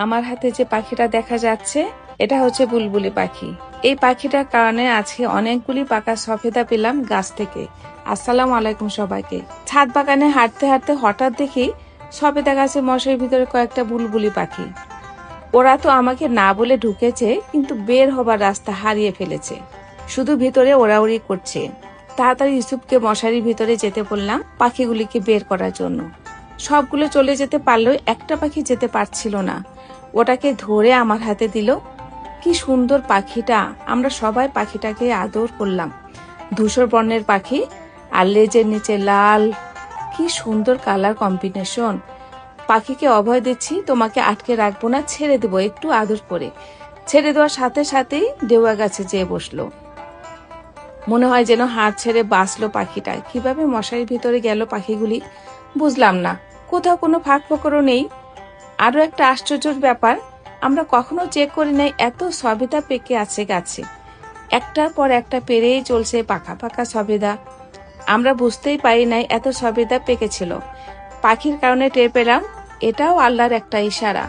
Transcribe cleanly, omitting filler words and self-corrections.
আমার হাতে যে পাখিটা দেখা যাচ্ছে এটা হচ্ছে বুলবুলি পাখি। এই পাখিটার কারণে আজকে অনেকগুলি পাকা সফেদা পেলাম গাছ থেকে। আসসালামু আলাইকুম সবাইকে। ছাদ বাগানে হাঁটতে হাঁটতে হঠাৎ দেখি সফেদা গাছের মশারির ভিতরে কয়েকটা বুলবুলি পাখি। ওরা তো আমাকে না বলে ঢুকেছে, কিন্তু বের হবার রাস্তা হারিয়ে ফেলেছে, শুধু ভিতরে ওড়াউড়ি করছে। তাড়াতাড়ি ইউসুফকে মশারির ভিতরে যেতে বললাম পাখিগুলিকে বের করার জন্য। সবগুলো চলে যেতে পারলেও একটা পাখি যেতে পারছিল না। ওটাকে ধরে আমার হাতে দিল। কি সুন্দর পাখিটা! আমরা সবাই পাখিটাকে আদর করলাম। ধূসর বর্ণের পাখি আর লেজের নিচে লাল, কি সুন্দর কালার কম্বিনেশন। পাখিকে অভয় দিচ্ছি, তোমাকে আটকে রাখবো না, ছেড়ে দেবো একটু আদর করে। ছেড়ে দেওয়ার সাথে সাথেই দেওয়া গাছে যেয়ে বসলো। মনে হয় যেন হাত ছেড়ে বাঁচলো পাখিটা। কিভাবে মশারির ভিতরে গেল পাখিগুলি বুঝলাম না, কোথাও কোনো ফাঁক ফোকরও নেই। আরো একটা আশ্চর্যের ব্যাপার, আমরা কখনো চেক করি নাই এত সবেদা পেকে আছে গাছে। একটার পর একটা পেরেই চলছে পাকা পাকা সবেদা। আমরা বুঝতেই পারি নাই এত সবেদা পেকেছিল। পাখির কারণে টের পেলাম এটাও আল্লাহর একটা ইশারা।